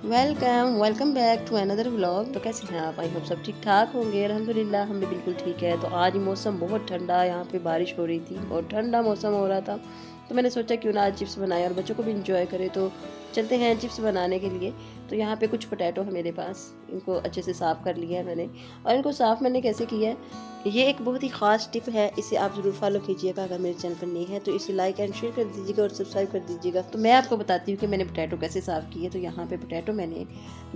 Welcome back to another vlog. तो कैसे हैं आप? आई होप सब ठीक ठाक होंगे। अल्हम्दुलिल्लाह हम भी बिल्कुल ठीक है। तो आज मौसम बहुत ठंडा, यहाँ पे बारिश हो रही थी और ठंडा मौसम हो रहा था, तो मैंने सोचा क्यों ना आज चिप्स बनाए और बच्चों को भी इंजॉय करें। तो चलते हैं चिप्स बनाने के लिए। तो यहाँ पे कुछ पोटैटो है मेरे पास, इनको अच्छे से साफ़ कर लिया है मैंने। और इनको साफ़ मैंने कैसे किया है, ये एक बहुत ही ख़ास टिप है, इसे आप ज़रूर फॉलो कीजिएगा। अगर मेरे चैनल पर नहीं है तो इसे लाइक एंड शेयर कर दीजिएगा और सब्सक्राइब कर दीजिएगा। तो मैं आपको बताती हूँ कि मैंने पोटैटो कैसे साफ़ किए। तो यहाँ पे पोटैटो मैंने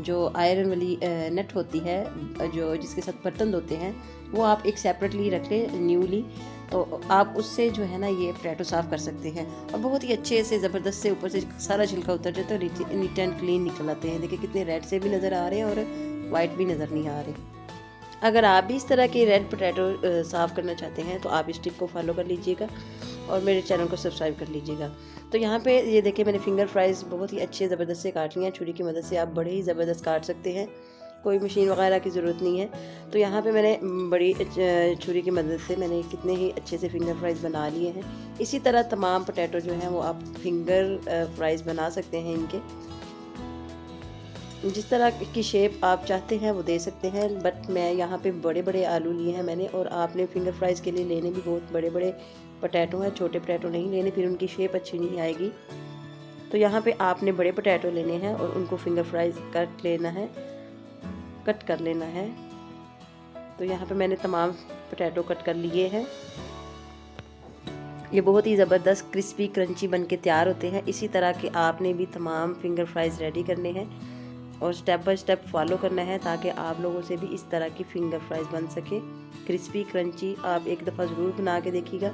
जो आयरन वाली नट होती है, जो जिसके साथ बर्तन धोते हैं, वो आप एक सेपरेटली रख लें न्यूली। तो आप उससे जो है ना ये पोटैटो साफ़ कर सकते हैं और बहुत ही अच्छे से ज़बरदस्त से ऊपर से सारा छिलका उतर जाता है और नीट एंड क्लीन निकल आते हैं। देखिए कितने रेड से भी नज़र आ रहे हैं और वाइट भी नज़र नहीं आ रहे। अगर आप भी इस तरह के रेड पोटैटो साफ़ करना चाहते हैं तो आप इस टिप को फॉलो कर लीजिएगा और मेरे चैनल को सब्सक्राइब कर लीजिएगा। तो यहाँ पे ये देखिए मैंने फिंगर फ्राइज़ बहुत ही अच्छे ज़बरदस्त से काट लिए हैं। छुरी की मदद से आप बड़े ही ज़बरदस्त काट सकते हैं, कोई मशीन वगैरह की ज़रूरत नहीं है। तो यहाँ पे मैंने बड़ी छुरी की मदद से मैंने कितने ही अच्छे से फिंगर फ्राइज़ बना लिए हैं। इसी तरह तमाम पोटैटो जो हैं वो आप फिंगर फ्राइज़ बना सकते हैं। इनके जिस तरह की शेप आप चाहते हैं वो दे सकते हैं, बट मैं यहाँ पे बड़े बड़े आलू लिए हैं मैंने। और आपने फिंगर फ्राइज़ के लिए लेने भी बहुत बड़े बड़े पोटैटो हैं, छोटे पोटैटो नहीं लेने, फिर उनकी शेप अच्छी नहीं आएगी। तो यहाँ पे आपने बड़े पोटैटो लेने हैं और उनको फिंगर फ्राइज़ कट कर लेना है। तो यहाँ पे मैंने तमाम पोटैटो कट कर लिए हैं। ये बहुत ही ज़बरदस्त क्रिस्पी क्रंची बन के तैयार होते हैं। इसी तरह के आपने भी तमाम फिंगर फ्राइज़ रेडी करने हैं और स्टेप बाय स्टेप फॉलो करना है ताकि आप लोगों से भी इस तरह की फिंगर फ्राइज़ बन सके क्रिस्पी क्रंची। आप एक दफ़ा ज़रूर बना के देखिएगा,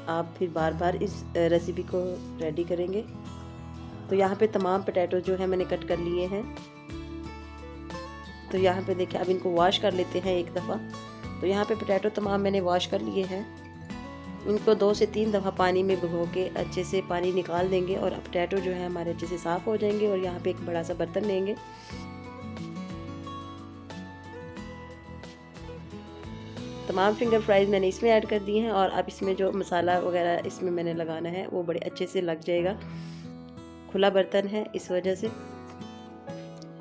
आप फिर बार बार इस रेसिपी को रेडी करेंगे। तो यहाँ पे तमाम पोटैटो जो है मैंने कट कर लिए हैं। तो यहाँ पे देखिए अब इनको वॉश कर लेते हैं एक दफ़ा। तो यहाँ पे पोटैटो तमाम मैंने वॉश कर लिए हैं। इनको 2 से 3 दफ़ा पानी में भिगो के अच्छे से पानी निकाल देंगे और पोटैटो जो है हमारे अच्छे से साफ़ हो जाएंगे। और यहाँ पे एक बड़ा सा बर्तन लेंगे, तमाम फिंगर फ्राइज़ मैंने इसमें ऐड कर दिए हैं। और अब इसमें जो मसाला वगैरह इसमें मैंने लगाना है वो बड़े अच्छे से लग जाएगा, खुला बर्तन है इस वजह से।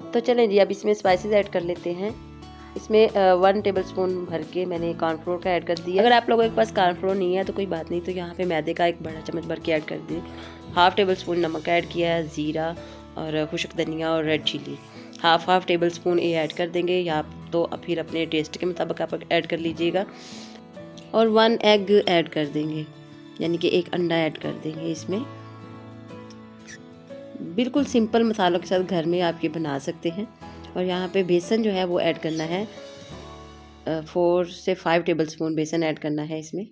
तो चलें जी अब इसमें स्पाइसेस ऐड कर लेते हैं। इसमें 1 टेबलस्पून भर के मैंने कॉर्नफ्लोर का ऐड कर दिया। अगर आप लोगों के पास कॉर्नफ्लोर नहीं है तो कोई बात नहीं, तो यहाँ पे मैदे का एक बड़ा चम्मच भर के ऐड कर दिए। 1/2 टेबलस्पून नमक ऐड किया है, ज़ीरा और खुश्क धनिया और रेड चिली 1/2 टेबलस्पून ये ऐड कर देंगे, या तो फिर अपने टेस्ट के मुताबिक आप ऐड कर लीजिएगा। और 1 एग ऐड कर देंगे, यानी कि 1 अंडा ऐड कर देंगे इसमें। बिल्कुल सिंपल मसालों के साथ घर में आप ये बना सकते हैं। और यहाँ पे बेसन जो है वो ऐड करना है, 4 से 5 टेबलस्पून बेसन ऐड करना है इसमें,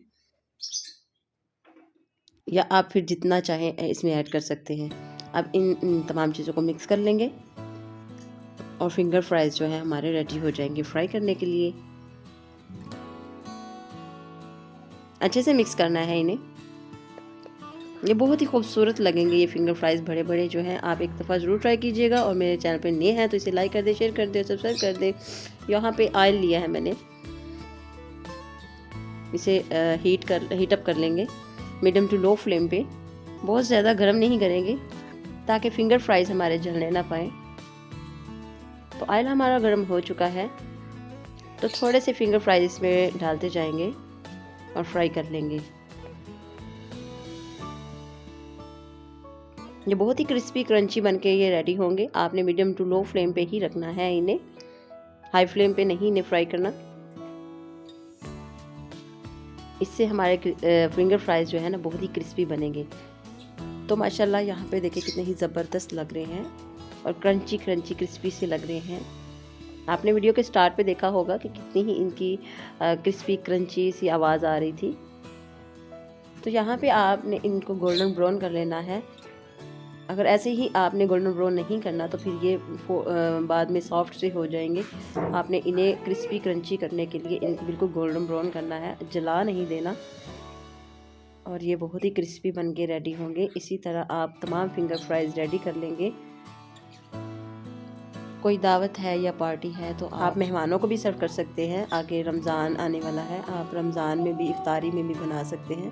या आप फिर जितना चाहें इसमें ऐड कर सकते हैं। अब इन तमाम चीज़ों को मिक्स कर लेंगे और फिंगर फ्राइज़ जो है हमारे रेडी हो जाएंगे फ्राई करने के लिए। अच्छे से मिक्स करना है इन्हें, ये बहुत ही खूबसूरत लगेंगे ये फिंगर फ्राइज़ बड़े बड़े जो हैं। आप एक दफ़ा ज़रूर ट्राई कीजिएगा और मेरे चैनल पे नए हैं तो इसे लाइक कर दे, शेयर कर दे, सब्सक्राइब कर दे। यहाँ पे ऑयल लिया है मैंने, इसे हीट अप कर लेंगे मीडियम टू लो फ्लेम पे। बहुत ज़्यादा गर्म नहीं करेंगे ताकि फिंगर फ्राइज़ हमारे जलने ना पाए। तो ऑयल हमारा गर्म हो चुका है, तो थोड़े से फिंगर फ्राइज़ इसमें डालते जाएंगे और फ्राई कर लेंगे। ये बहुत ही क्रिस्पी क्रंची बनके ये रेडी होंगे। आपने मीडियम टू लो फ्लेम पे ही रखना है इन्हें, हाई फ्लेम पे नहीं इन्हें फ्राई करना। इससे हमारे फिंगर फ्राइज़ जो है ना बहुत ही क्रिस्पी बनेंगे। तो माशाल्लाह यहाँ पे देखिए कितने ही ज़बरदस्त लग रहे हैं और क्रंची क्रिस्पी से लग रहे हैं। आपने वीडियो के स्टार्ट पे देखा होगा कि कितनी ही इनकी क्रिस्पी क्रंची सी आवाज़ आ रही थी। तो यहाँ पे आपने इनको गोल्डन ब्राउन कर लेना है। अगर ऐसे ही आपने गोल्डन ब्राउन नहीं करना तो फिर ये बाद में सॉफ्ट से हो जाएंगे। आपने इन्हें क्रिस्पी क्रंची करने के लिए इनको बिल्कुल गोल्डन ब्राउन करना है, जला नहीं देना। और ये बहुत ही क्रिस्पी बन के रेडी होंगे। इसी तरह आप तमाम फिंगर फ्राइज़ रेडी कर लेंगे। कोई दावत है या पार्टी है तो आप मेहमानों को भी सर्व कर सकते हैं। आगे रमज़ान आने वाला है, आप रमज़ान में भी इफ्तारी में भी बना सकते हैं।